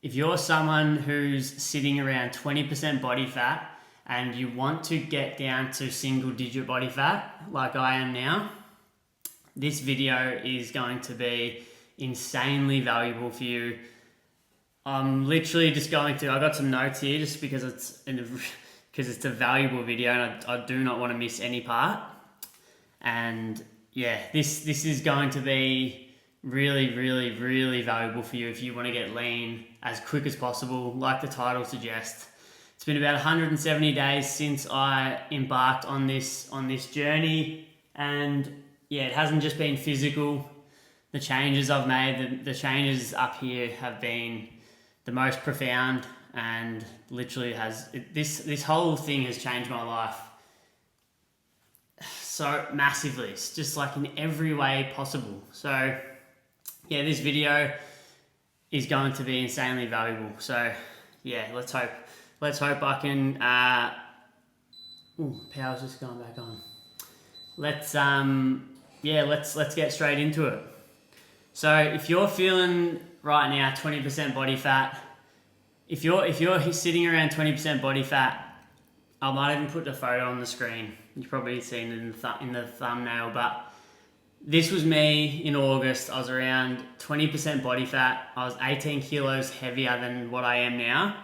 if you're someone who's sitting around 20% body fat and you want to get down to single digit body fat like I am now, this video is going to be insanely valuable for you. I'm literally just going to, I got some notes here just because it's a valuable video and I do not want to miss any part. And yeah, this is going to be really, really, really valuable for you if you want to get lean as quick as possible, like the title suggests. It's been about 170 days since I embarked on this journey, and yeah, it hasn't just been physical. The changes I've made, the changes up here have been the most profound, and literally this whole thing has changed my life so massively. It's just like in every way possible. So yeah, this video is going to be insanely valuable. So yeah, let's hope I can, power's just going back on. Let's get straight into it. So if you're feeling right now 20% body fat, if you're sitting around 20% body fat, I might even put the photo on the screen. You've probably seen it in the thumbnail, but this was me in August. I was around 20% body fat. I was 18 kilos heavier than what I am now.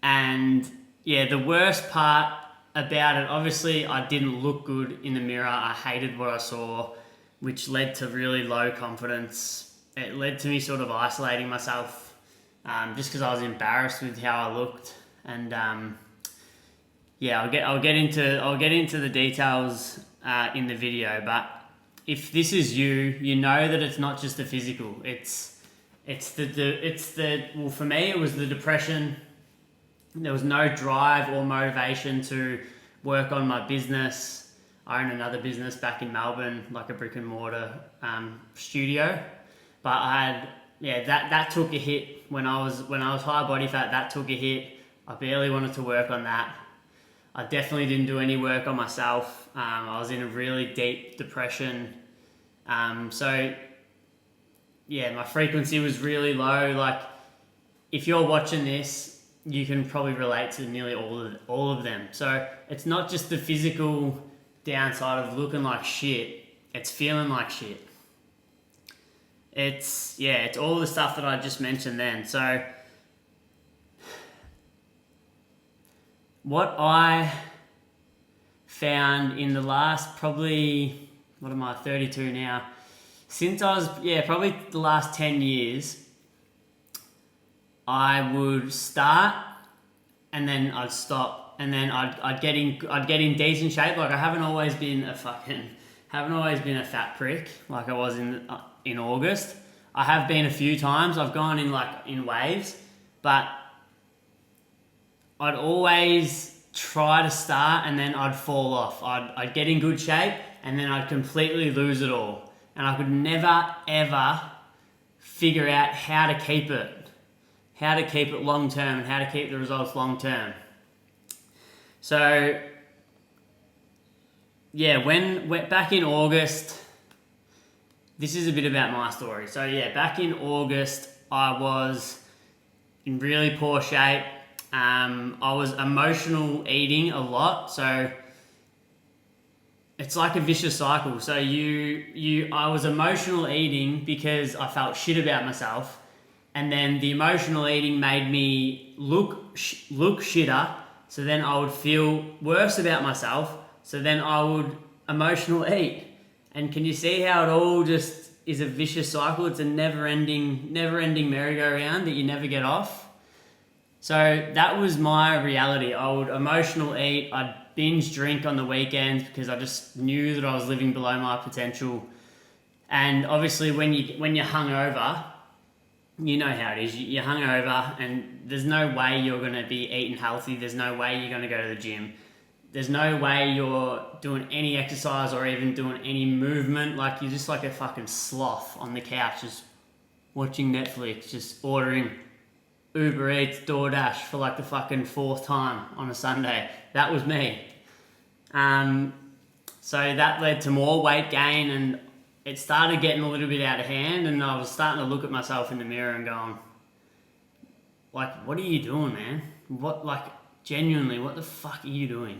And yeah, the worst part about it, obviously I didn't look good in the mirror. I hated what I saw, which led to really low confidence. It led to me sort of isolating myself, just because I was embarrassed with how I looked. And yeah, I'll get into the details in the video. But if this is you, you know that it's not just the physical. It's the well, for me it was the depression. There was no drive or motivation to work on my business. I own another business back in Melbourne, like a brick and mortar studio. But that took a hit when I was high body fat. That took a hit. I barely wanted to work on that. I definitely didn't do any work on myself. I was in a really deep depression. So yeah, my frequency was really low. Like if you're watching this, you can probably relate to nearly all of them. So it's not just the physical downside of looking like shit, it's feeling like shit. It's all the stuff that I just mentioned then. So what I found in the last probably, 32 now, since I was, probably the last 10 years, I would start and then I'd stop and then I'd get in decent shape. Like I haven't always been a fat prick like I was in August. I have been a few times. I've gone in waves, but I'd always try to start and then I'd fall off. I'd get in good shape and then I'd completely lose it all. And I could never ever figure out how to keep it long term and how to keep the results long term. So yeah, when back in August, this is a bit about my story. So yeah, back in August, I was in really poor shape. I was emotional eating a lot. So it's like a vicious cycle. So I was emotional eating because I felt shit about myself. And then the emotional eating made me look shitter. So then I would feel worse about myself. So then I would emotional eat. And can you see how it all just is a vicious cycle? It's a never-ending merry-go-round that you never get off. So that was my reality. I would emotional eat. I'd binge drink on the weekends because I just knew that I was living below my potential. And obviously when you're hungover, you know how it is. You're hungover and there's no way you're going to be eating healthy. There's no way you're going to go to the gym. There's no way you're doing any exercise or even doing any movement. Like you're just like a fucking sloth on the couch just watching Netflix, just ordering Uber Eats, DoorDash for like the fucking 4th time on a Sunday. That was me. So that led to more weight gain and it started getting a little bit out of hand, and I was starting to look at myself in the mirror and going, like, what are you doing, man? What, like, genuinely, what the fuck are you doing?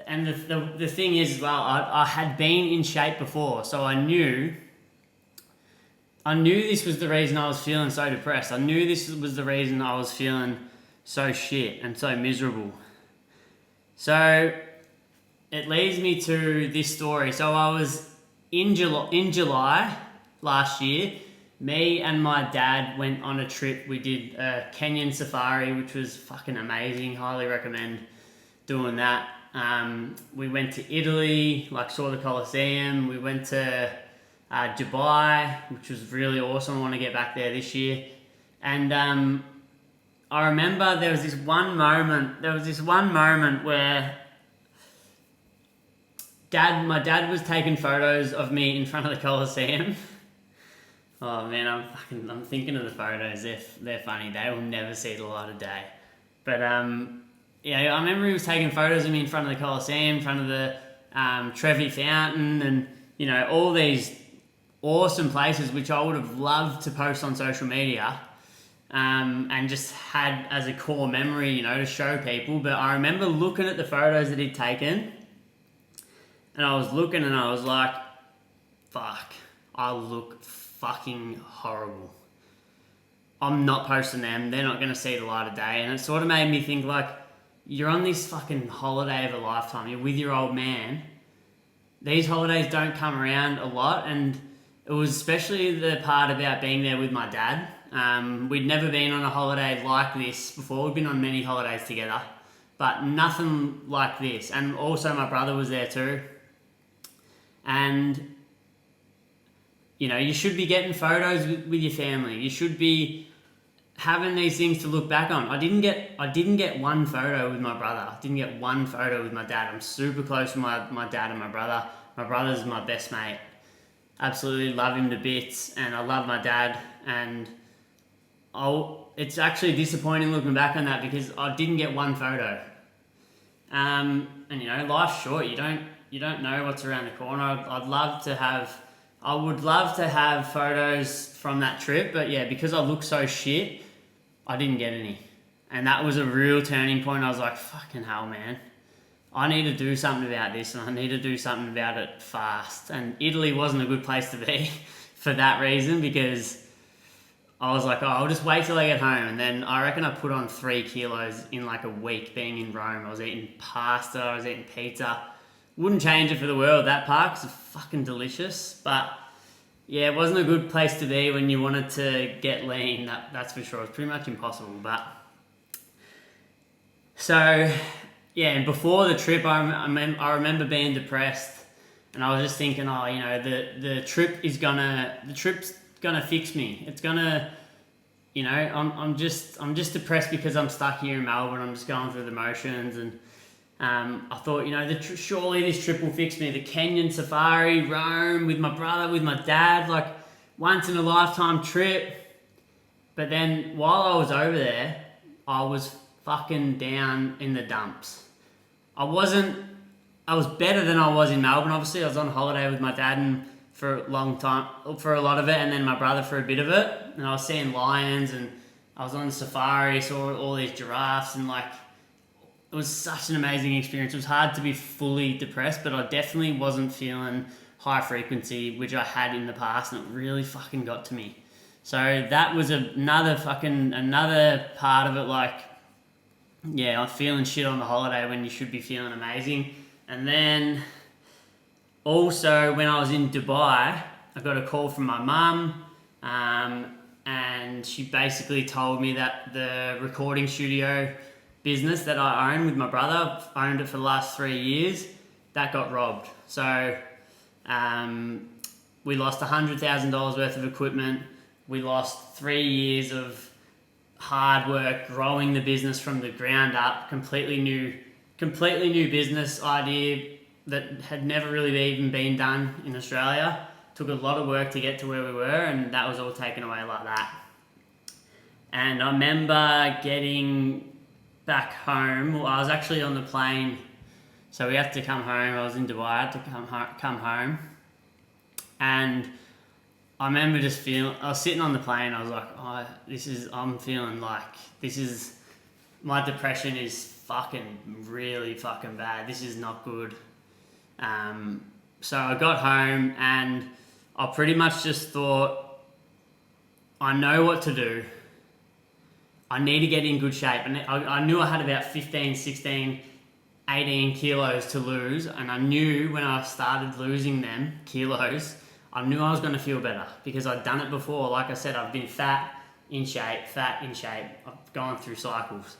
And the thing is as well, I had been in shape before, so I knew this was the reason I was feeling so depressed. I knew this was the reason I was feeling so shit and so miserable. So it leads me to this story. So I was in July last year. Me and my dad went on a trip. We did a Kenyan safari, which was fucking amazing. Highly recommend doing that. We went to Italy, like saw the Colosseum. We went to Dubai, which was really awesome. I want to get back there this year. And I remember there was this one moment where my dad was taking photos of me in front of the Colosseum. Oh man, I'm thinking of the photos. They're funny. They will never see the light of day. But yeah, I remember he was taking photos of me in front of the Colosseum, in front of the Trevi Fountain, and you know, all these awesome places which I would have loved to post on social media, and just had as a core memory, you know, to show people. But I remember looking at the photos that he'd taken, and I was looking and I was like, fuck, I look fucking horrible. I'm not posting them. They're not going to see the light of day. And it sort of made me think, like, you're on this fucking holiday of a lifetime. You're with your old man. These holidays don't come around a lot. And it was especially the part about being there with my dad. We'd never been on a holiday like this before. We'd been on many holidays together, but nothing like this. And also my brother was there too. And you know, you should be getting photos with your family. You should be having these things to look back on. I didn't get one photo with my brother. I didn't get one photo with my dad. I'm super close with my dad and my brother. My brother's my best mate. Absolutely love him to bits, and I love my dad. And it's actually disappointing looking back on that because I didn't get one photo. And you know, life's short. You don't know what's around the corner. I would love to have photos from that trip, but yeah, because I look so shit, I didn't get any. And that was a real turning point. I was like, fucking hell, man. I need to do something about this, and I need to do something about it fast. And Italy wasn't a good place to be for that reason, because I was like, oh, I'll just wait till I get home. And then I reckon I put on 3 kilos in like a week being in Rome. I was eating pasta, I was eating pizza. Wouldn't change it for the world, that park. It's fucking delicious. But yeah, it wasn't a good place to be when you wanted to get lean. That's for sure. It's pretty much impossible. But so yeah, and before the trip, I remember being depressed, and I was just thinking, oh, you know, the trip's gonna fix me. It's gonna, you know, I'm just depressed because I'm stuck here in Melbourne. I'm just going through the motions. And I thought, you know, surely this trip will fix me. The Kenyan safari, Rome, with my brother, with my dad, like once in a lifetime trip. But then while I was over there, I was fucking down in the dumps. I was better than I was in Melbourne. Obviously, I was on holiday with my dad and for a long time, for a lot of it, and then my brother for a bit of it. And I was seeing lions, and I was on the safari, saw all these giraffes, and like, it was such an amazing experience. It was hard to be fully depressed, but I definitely wasn't feeling high frequency, which I had in the past, and it really fucking got to me. So that was another part of it. Like, yeah, I'm feeling shit on the holiday when you should be feeling amazing. And then also when I was in Dubai, I got a call from my mum, and she basically told me that the recording studio business that I own with my brother, I've owned it for the last 3 years, that got robbed. So we lost $100,000 worth of equipment. We lost 3 years of hard work growing the business from the ground up. Completely new business idea that had never really even been done in Australia. Took a lot of work to get to where we were, and that was all taken away like that. And I remember getting back home. Well, I was actually on the plane, so we had to come home. I was in Dubai. I had to come home, and I remember just feeling, I was sitting on the plane, I was like, I'm feeling like, my depression is fucking really fucking bad. This is not good. So I got home and I pretty much just thought, I know what to do. I need to get in good shape. And I knew I had about 15, 16, 18 kilos to lose. And I knew when I started losing them kilos, I knew I was going to feel better because I'd done it before. Like I said, I've been fat, in shape. I've gone through cycles.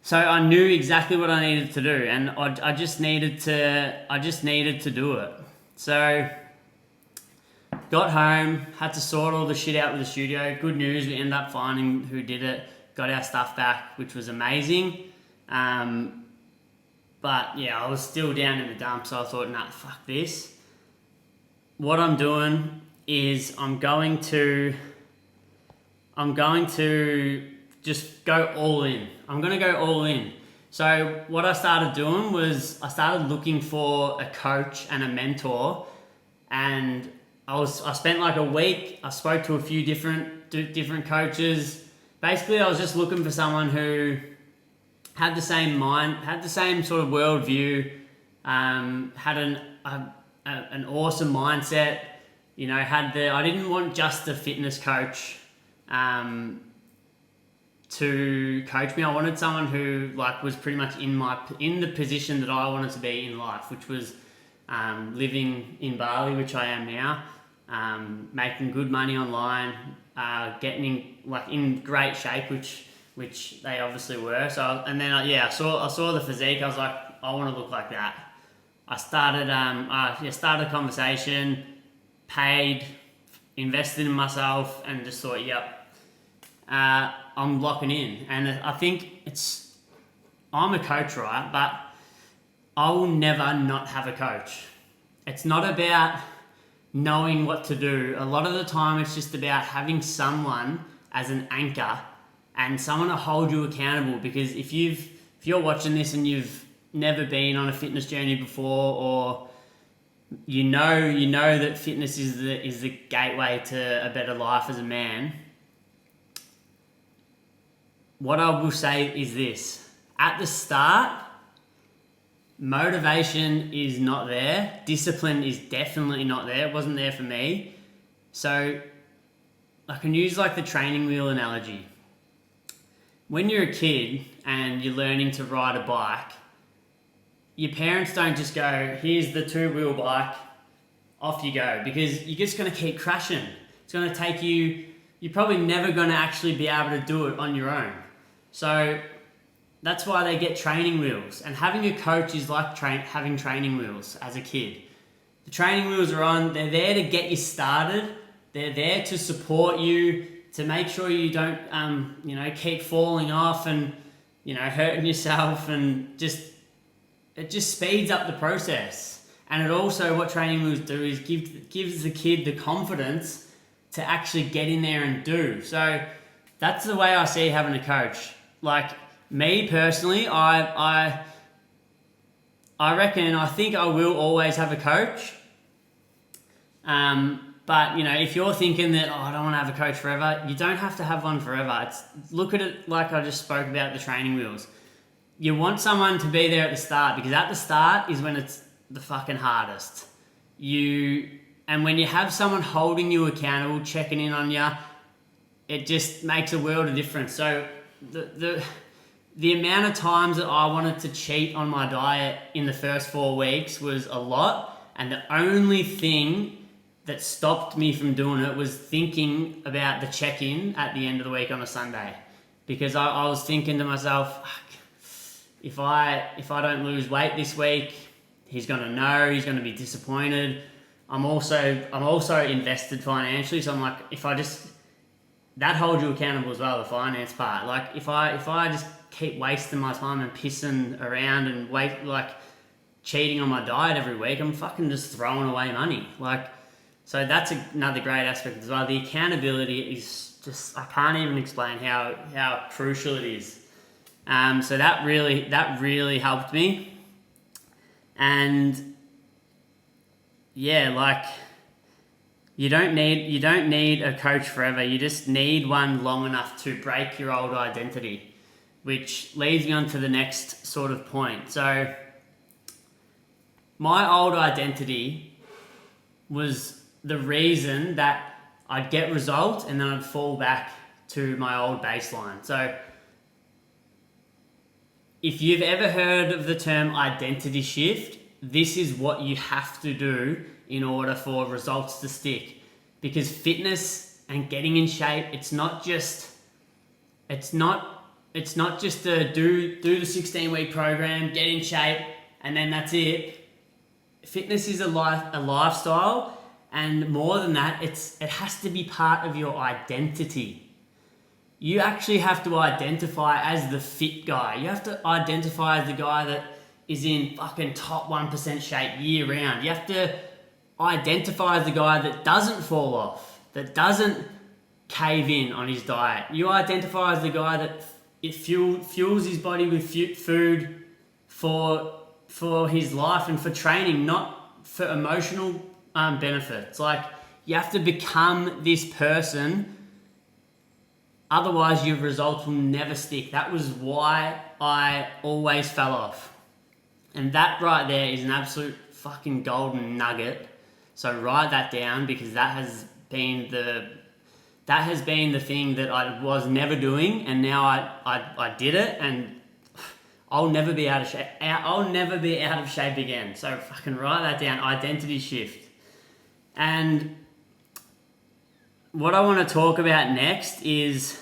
So I knew exactly what I needed to do, and I just needed to do it. So got home, had to sort all the shit out with the studio. Good news, we ended up finding who did it, got our stuff back, which was amazing. But yeah, I was still down in the dumps, so I thought, nah, fuck this. What I'm doing is I'm going to just go all in. I'm going to go all in. So what I started doing was I started looking for a coach and a mentor, and I spent like a week. I spoke to a few different coaches. Basically, I was just looking for someone who had the same sort of worldview, had an awesome mindset. You know, I didn't want just a fitness coach to coach me. I wanted someone who like was pretty much in the position that I wanted to be in life, which was living in Bali, which I am now, making good money online, getting in great shape, which they obviously were. So I saw the physique. I was like, I want to look like that. I started started a conversation, paid, invested in myself, and just thought, yep. I'm locking in, and I think I'm a coach, right? But I will never not have a coach. It's not about knowing what to do. A lot of the time it's just about having someone as an anchor and someone to hold you accountable, because if you're watching this and you've never been on a fitness journey before, or you know that fitness is the gateway to a better life as a man, what I will say is this. At the start, motivation is not there. Discipline is definitely not there. It wasn't there for me. So I can use like the training wheel analogy. When you're a kid and you're learning to ride a bike, your parents don't just go, here's the 2-wheel bike, off you go, because you're just going to keep crashing. It's going to take you, you're probably never going to actually be able to do it on your own. So that's why they get training wheels, and having a coach is like having training wheels as a kid. The training wheels are on, they're there to get you started, they're there to support you, to make sure you don't keep falling off and hurting yourself, and it just speeds up the process. And it also, what training wheels do is gives the kid the confidence to actually get in there and do. So that's the way I see having a coach. Like me personally, I reckon, I think I will always have a coach. But if you're thinking that, I don't want to have a coach forever, you don't have to have one forever. Look at it like I just spoke about the training wheels. You want someone to be there at the start, because at the start is when it's the fucking hardest. And when you have someone holding you accountable, checking in on you, it just makes a world of difference. So the amount of times that I wanted to cheat on my diet in the first 4 weeks was a lot, and the only thing that stopped me from doing it was thinking about the check-in at the end of the week on a Sunday, because I was thinking to myself, if I don't lose weight this week, he's going to know, he's going to be disappointed. I'm also invested financially, so I'm like, that holds you accountable as well, the finance part. Like if I just keep wasting my time and pissing around and cheating on my diet every week, I'm fucking just throwing away money. So that's another great aspect as well. The accountability is just, I can't even explain how crucial it is. So that really helped me. And yeah, You don't need a coach forever. You just need one long enough to break your old identity, which leads me on to the next sort of point. So my old identity was the reason that I'd get results and then I'd fall back to my old baseline. So if you've ever heard of the term identity shift, this is what you have to do in order for results to stick. Because fitness and getting in shape, it's not just a do the 16-week program, get in shape, and then that's it. Fitness is a lifestyle, and more than that, it has to be part of your identity. You actually have to identify as the fit guy. You have to identify as the guy that is in fucking top 1% shape year round. You have to identify as the guy that doesn't fall off, that doesn't cave in on his diet. You identify as the guy that fuels his body with food for his life and for training, not for emotional benefits. Like, you have to become this person. Otherwise, your results will never stick. That was why I always fell off. And that right there is an absolute fucking golden nugget. So write that down, because that has been the thing that I was never doing, and now I did it, and I'll never be out of shape. I'll never be out of shape again. So fucking write that down. Identity shift. And what I want to talk about next is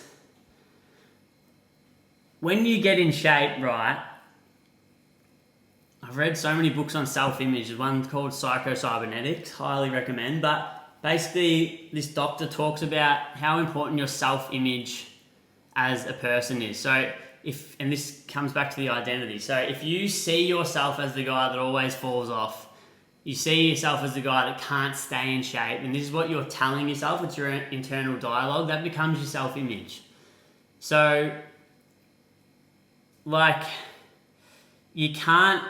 when you get in shape, right? I've read so many books on self-image. There's one called Psycho-Cybernetics, highly recommend. But basically, this doctor talks about how important your self-image as a person is. So and this comes back to the identity. So if you see yourself as the guy that always falls off, you see yourself as the guy that can't stay in shape, and this is what you're telling yourself, it's your internal dialogue, that becomes your self-image. So, like, you can't,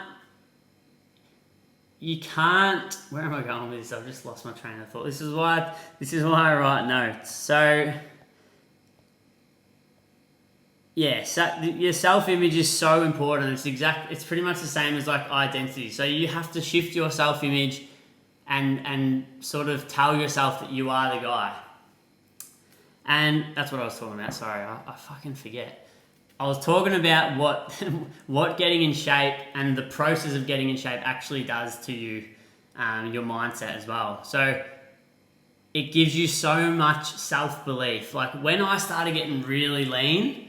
where am I going with this? I've just lost my train of thought. This is why I write notes. So, yeah, so your self-image is so important. It's pretty much the same as like identity. So you have to shift your self-image and sort of tell yourself that you are the guy. And that's what I was talking about. Sorry, I fucking forget. I was talking about what getting in shape and the process of getting in shape actually does to you, your mindset as well. So it gives you so much self-belief. Like when I started getting really lean,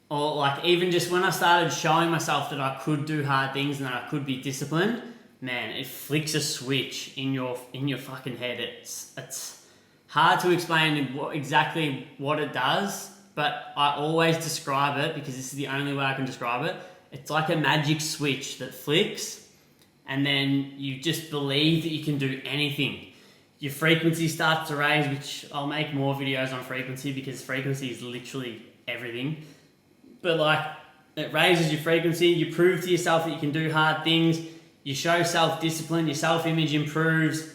or like even just when I started showing myself that I could do hard things and that I could be disciplined, man, it flicks a switch in your fucking head. It's hard to explain exactly what it does, but I always describe it, because this is the only way I can describe it. It's like a magic switch that flicks, and then you just believe that you can do anything. Your frequency starts to raise, which I'll make more videos on frequency, because frequency is literally everything. But like, it raises your frequency, you prove to yourself that you can do hard things, you show self-discipline, your self-image improves.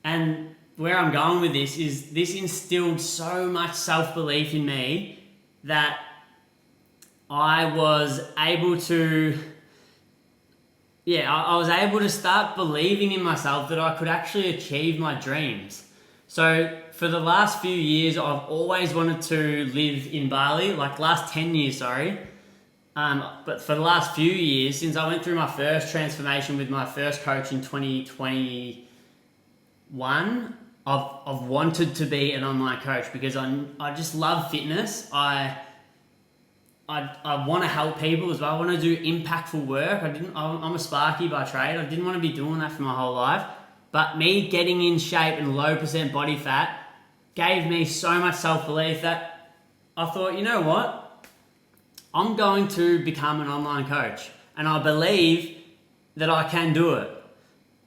And where I'm going with this is this instilled so much self-belief in me that I was able to, I was able to start believing in myself that I could actually achieve my dreams. So for the last few years, I've always wanted to live in Bali, like last 10 years, sorry. But for the last few years, since I went through my first transformation with my first coach in 2021, I've wanted to be an online coach, because I just love fitness. I want to help people as well. I want to do impactful work. I'm a Sparky by trade. I didn't want to be doing that for my whole life. But me getting in shape and low % body fat gave me so much self-belief that I thought, you know what? I'm going to become an online coach. And I believe that I can do it.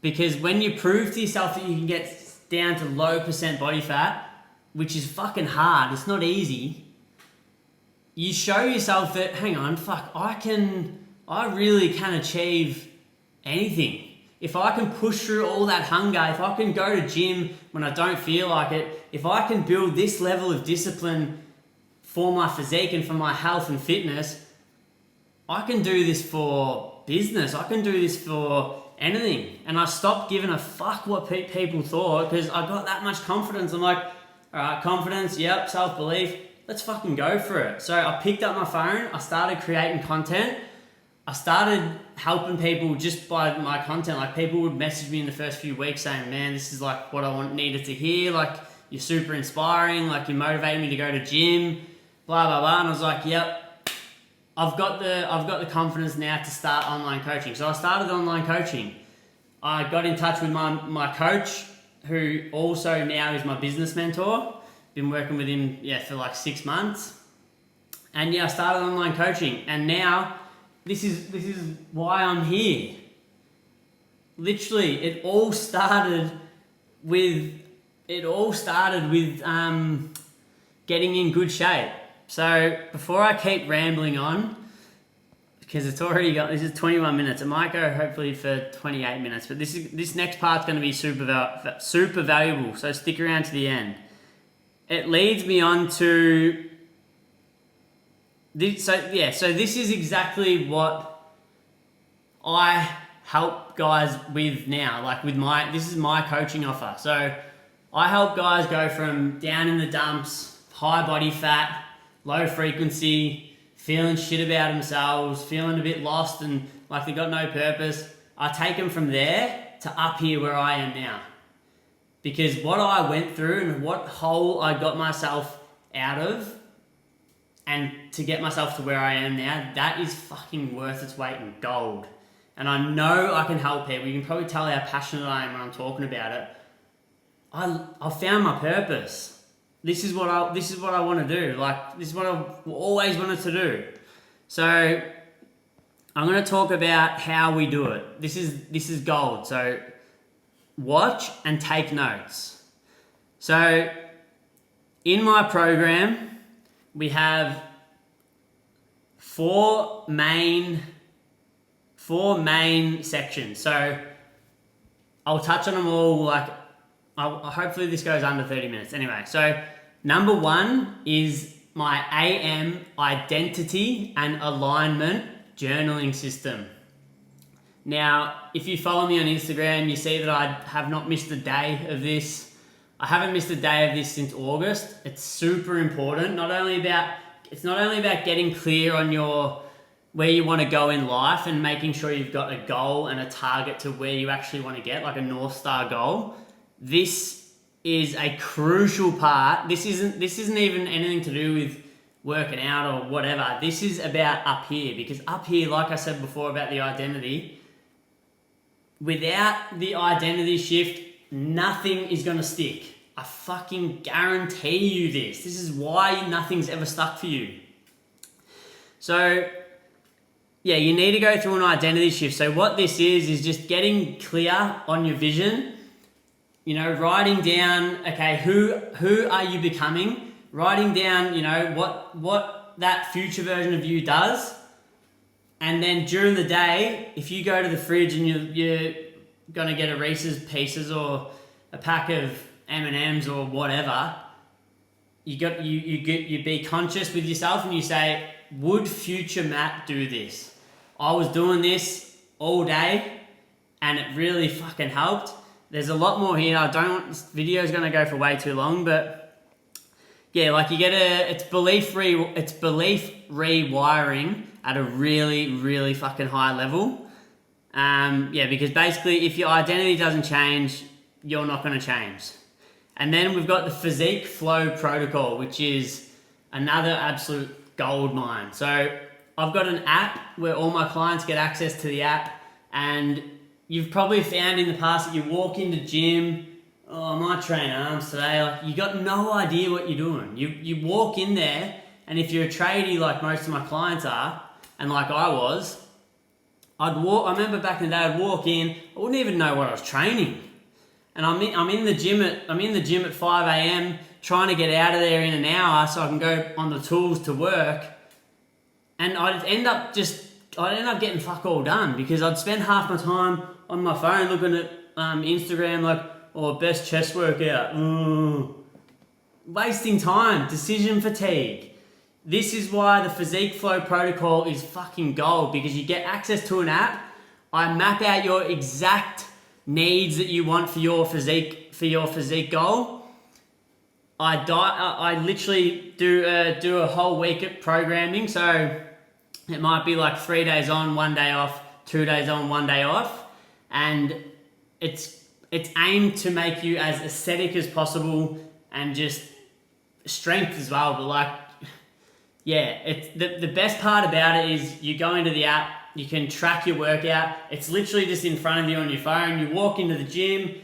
Because when you prove to yourself that you can get down to low % body fat, which is fucking hard, it's not easy, you show yourself that, hang on, I really can achieve anything. If I can push through all that hunger, if I can go to gym when I don't feel like it, if I can build this level of discipline for my physique and for my health and fitness, I can do this for business. I can do this for anything. And I stopped giving a fuck what people thought because I got that much confidence. I'm like, all right, confidence, yep, self-belief, let's fucking go for it. So I picked up my phone, I started creating content. I started helping people just by my content. Like, people would message me in the first few weeks saying, man, this is like what I needed to hear. Like, you're super inspiring. Like, you motivated me to go to gym, blah, blah, blah. And I was like, yep, I've got the confidence now to start online coaching. So I started online coaching. I got in touch with my coach, who also now is my business mentor. Been working with him, for like 6 months. And I started online coaching. And now this is why I'm here. Literally, it all started with getting in good shape. So before I keep rambling on, because this is 21 minutes. It might go hopefully for 28 minutes, but this next part's going to be super valuable. So stick around to the end. It leads me on to this. So this is exactly what I help guys with now. Like, this is my coaching offer. So I help guys go from down in the dumps, high body fat, low frequency, feeling shit about themselves, feeling a bit lost and like they got no purpose. I take them from there to up here where I am now. Because what I went through and what hole I got myself out of, and to get myself to where I am now, that is fucking worth its weight in gold. And I know I can help people. You can probably tell how passionate I am when I'm talking about it. I found my purpose. This is what I want to do. Like, this is what I've always wanted to do. So I'm going to talk about how we do it. This is gold. So watch and take notes. So in my program, we have four main sections. So I'll touch on them all. Like, hopefully this goes under 30 minutes. Anyway, so number 1 is my AM identity and alignment journaling system. Now, if you follow me on Instagram, you see that I have not missed a day of this. I haven't missed a day of this since August. It's super important. It's not only about getting clear on where you want to go in life and making sure you've got a goal and a target to where you actually want to get, like a North Star goal. This is a crucial part. This isn't even anything to do with working out or whatever. This is about up here, because up here, like I said before about the identity, without the identity shift, nothing is going to stick. I fucking guarantee you this. This is why nothing's ever stuck for you. So, you need to go through an identity shift. So what this is just getting clear on your vision. Writing down, okay, who are you becoming? Writing down, what that future version of you does. And then during the day, if you go to the fridge and you're going to get a Reese's Pieces or a pack of M&Ms or whatever, you be conscious with yourself and you say, would future Matt do this? I was doing this all day and it really fucking helped. There's a lot more here. This video is going to go for way too long, but it's belief rewiring at a really, really fucking high level. Because basically if your identity doesn't change, you're not going to change. And then we've got the physique flow protocol, which is another absolute gold mine. So I've got an app where all my clients get access to the app, and you've probably found in the past that you walk into gym, I might train arms today. Like, you got no idea what you're doing. You walk in there, and if you're a tradie like most of my clients are, and like I was, I remember back in the day, I'd walk in, I wouldn't even know what I was training. And I'm in the gym at 5 a.m. trying to get out of there in an hour so I can go on the tools to work. And I'd end up just I'd end up getting fuck all done because I'd spend half my time on my phone looking at Instagram like, oh, best chest workout. Wasting time, decision fatigue. This is why the Physique Flow protocol is fucking gold, because you get access to an app. I map out your exact needs that you want for your physique goal. I literally do a whole week of programming, so it might be like 3 days on, 1 day off, 2 days on, 1 day off, and it's aimed to make you as aesthetic as possible and just strength as well. But like, yeah, it's the best part about it is you go into the app, you can track your workout. It's literally just in front of you on your phone. You walk into the gym.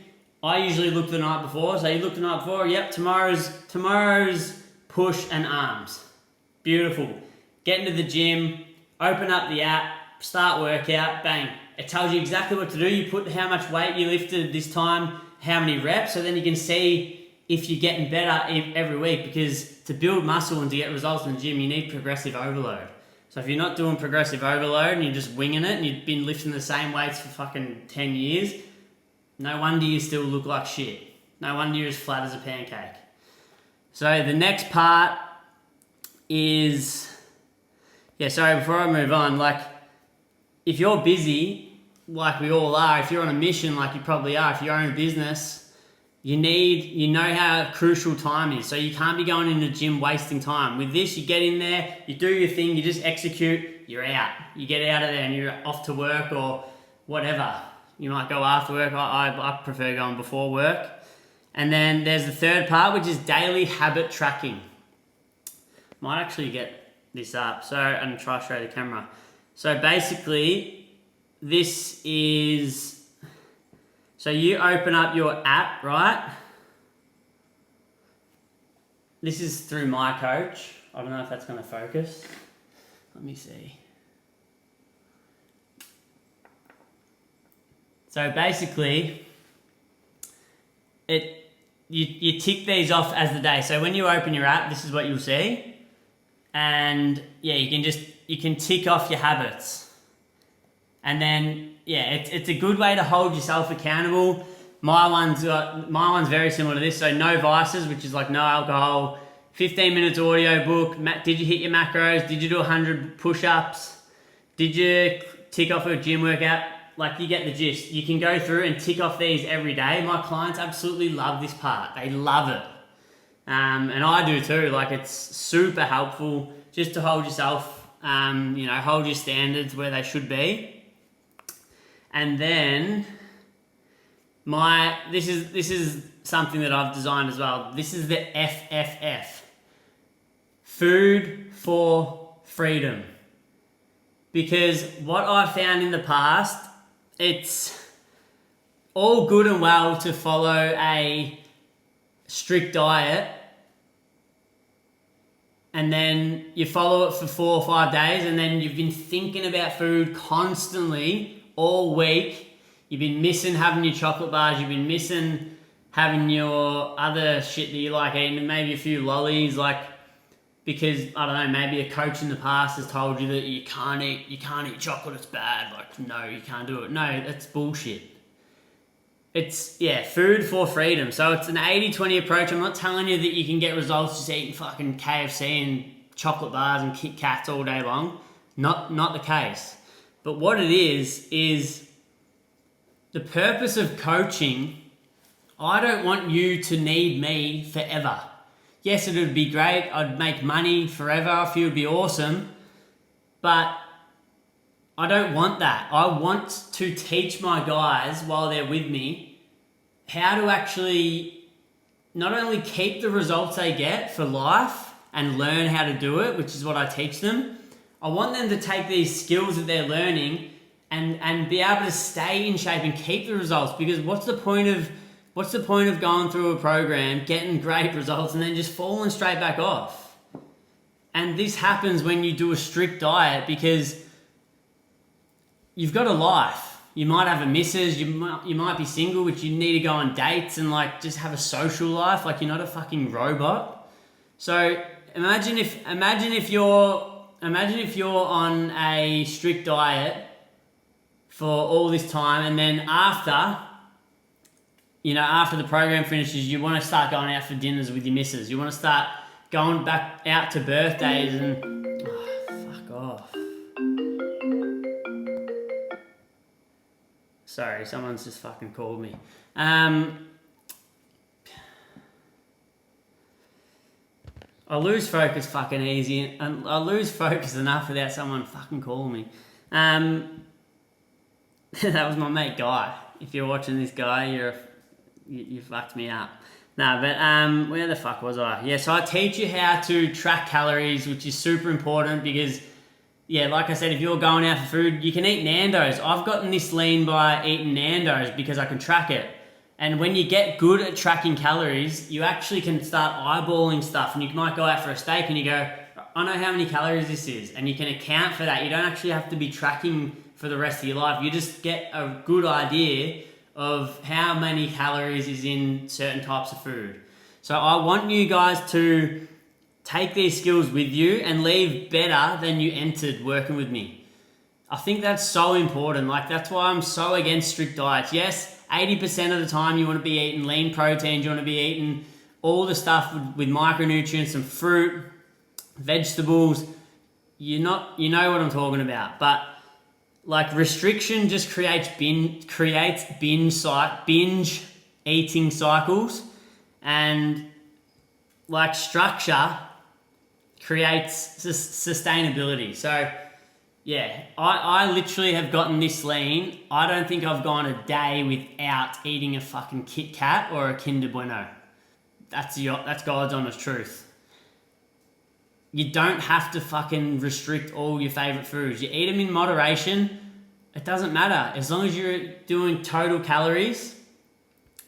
I usually look the night before. So you look the night before, yep, tomorrow's push and arms. Beautiful. Get into the gym, open up the app, start workout, bang. It tells you exactly what to do. You put how much weight you lifted this time, how many reps, so then you can see if you're getting better every week, because to build muscle and to get results in the gym, you need progressive overload. So if you're not doing progressive overload and you're just winging it and you've been lifting the same weights for fucking 10 years, no wonder you still look like shit. No wonder you're as flat as a pancake. So the next part is, before I move on, like, if you're busy, like we all are, if you're on a mission, like you probably are, if you own a business, you know how crucial time is. So you can't be going in the gym wasting time. With this, you get in there, you do your thing, you just execute, you're out. You get out of there and you're off to work or whatever. You might go after work. I prefer going before work. And then there's the third part, which is daily habit tracking. Might actually get this up. And try to show the camera. So basically, this is... So you open up your app, right? This is through My Coach. I don't know if that's going to focus. Let me see. So basically, you tick these off as the day. So when you open your app, this is what you'll see. And yeah, you can tick off your habits. And then, yeah, it's a good way to hold yourself accountable. My one's very similar to this. So no vices, which is like no alcohol, 15 minutes audio book. Did you hit your macros? Did you do 100 push-ups? Did you tick off a gym workout? Like, you get the gist. You can go through and tick off these every day. My clients absolutely love this part. They love it. And I do too. Like, it's super helpful just to hold yourself, hold your standards where they should be. And then this is something that I've designed as well. This is the FFF. Food for freedom. Because what I've found in the past, it's all good and well to follow a strict diet and then you follow it for 4 or 5 days and then you've been thinking about food constantly all week. You've been missing having your chocolate bars, you've been missing having your other shit that you like eating, and maybe a few lollies, like, because, I don't know, maybe a coach in the past has told you that you can't eat chocolate, it's bad, like, no, you can't do it. No, that's bullshit. It's, food for freedom. So it's an 80-20 approach. I'm not telling you that you can get results just eating fucking KFC and chocolate bars and Kit Kats all day long. Not the case. But what it is the purpose of coaching. I don't want you to need me forever. Yes, it would be great. I'd make money forever. I feel it would be awesome. But I don't want that. I want to teach my guys while they're with me how to actually not only keep the results they get for life and learn how to do it, which is what I teach them. I want them to take these skills that they're learning and be able to stay in shape and keep the results, because what's the point of going through a program, getting great results and then just falling straight back off? And this happens when you do a strict diet because you've got a life. You might have a missus, you might be single, which you need to go on dates and like just have a social life. Like, you're not a fucking robot. So imagine if you're if you're on a strict diet for all this time, and then after the program finishes, you want to start going out for dinners with your missus. You want to start going back out to birthdays and... Oh, fuck off. Sorry, someone's just fucking called me. I lose focus fucking easy, and I lose focus enough without someone fucking calling me. That was my mate Guy. If you're watching this, Guy, you fucked me up. No, but where the fuck was I? Yeah, so I teach you how to track calories, which is super important because, yeah, like I said, if you're going out for food, you can eat Nando's. I've gotten this lean by eating Nando's because I can track it. And when you get good at tracking calories, you actually can start eyeballing stuff, and you might go out for a steak and you go, I know how many calories this is, and you can account for that. You don't actually have to be tracking for the rest of your life. You just get a good idea of how many calories is in certain types of food. So I want you guys to take these skills with you and leave better than you entered working with me. I think that's so important. Like, that's why I'm so against strict diets. Yes, 80% of the time you want to be eating lean proteins, you want to be eating all the stuff with micronutrients and fruit, vegetables. You know what I'm talking about. But like, restriction just creates binge eating cycles, and like, structure creates sustainability. So yeah, I literally have gotten this lean. I don't think I've gone a day without eating a fucking Kit Kat or a Kinder Bueno. That's God's honest truth. You don't have to fucking restrict all your favourite foods. You eat them in moderation. It doesn't matter. As long as you're doing total calories,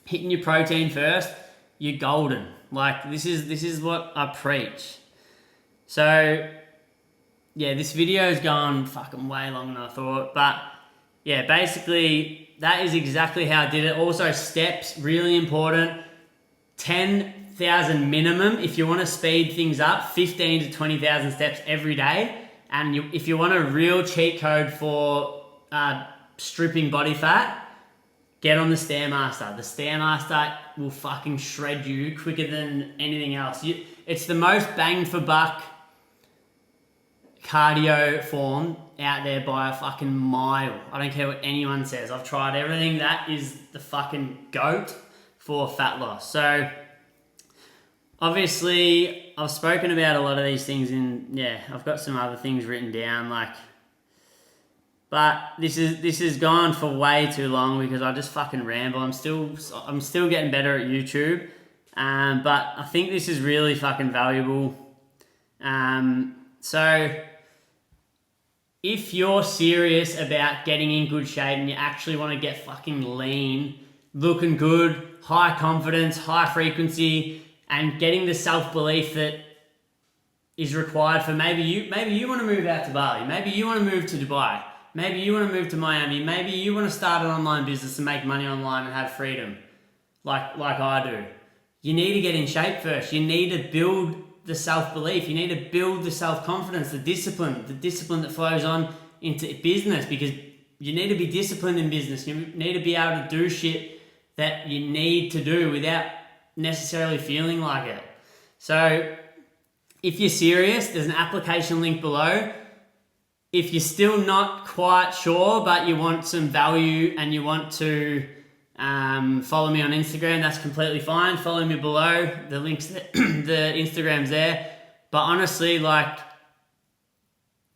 hitting your protein first, you're golden. Like, this is what I preach. So yeah, this video's gone fucking way longer than I thought. But yeah, basically, that is exactly how I did it. Also, steps, really important. 10,000 minimum. If you want to speed things up, 15 to 20,000 steps every day. And if you want a real cheat code for stripping body fat, get on the Stairmaster. The Stairmaster will fucking shred you quicker than anything else. It's the most bang for buck cardio form out there by a fucking mile. I don't care what anyone says. I've tried everything. That is the fucking GOAT for fat loss. So obviously I've spoken about a lot of these things I've got some other things written down, but this has gone for way too long because I just fucking ramble. I'm still getting better at YouTube. But I think this is really fucking valuable. So if you're serious about getting in good shape and you actually want to get fucking lean, looking good, high confidence, high frequency, and getting the self-belief that is required for maybe you want to move out to Bali, maybe you want to move to Dubai, maybe you want to move to Miami, maybe you want to start an online business and make money online and have freedom like I do. You need to get in shape first. You need to build the self-belief. You need to build the self-confidence, the discipline that flows on into business, because you need to be disciplined in business. You need to be able to do shit that you need to do without necessarily feeling like it. So if you're serious, there's an application link below. If you're still not quite sure, but you want some value and you want to follow me on Instagram, that's completely fine. Follow me below. The link's there, the Instagram's there. But honestly,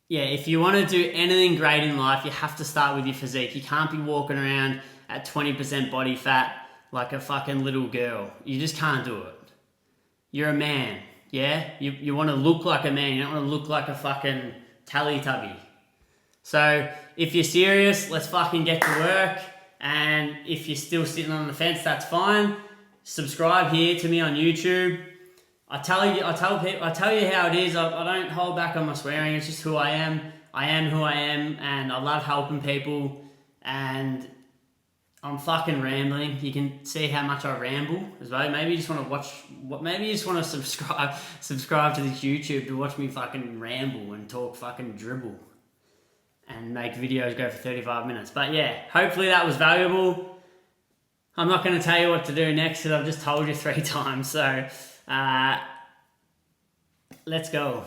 if you want to do anything great in life, you have to start with your physique. You can't be walking around at 20% body fat like a fucking little girl. You just can't do it. You're a man, yeah? You want to look like a man. You don't want to look like a fucking Teletubby. So if you're serious, let's fucking get to work. And if you're still sitting on the fence, that's fine. Subscribe here to me on YouTube. I tell you how it is. I don't hold back on my swearing. It's just who I am. I am who I am, and I love helping people. And I'm fucking rambling. You can see how much I ramble as well. Maybe you just want to watch. Maybe you just want to subscribe to this YouTube to watch me fucking ramble and talk fucking dribble, and make videos go for 35 minutes. But yeah, hopefully that was valuable. I'm not going to tell you what to do next because I've just told you 3 times. So let's go.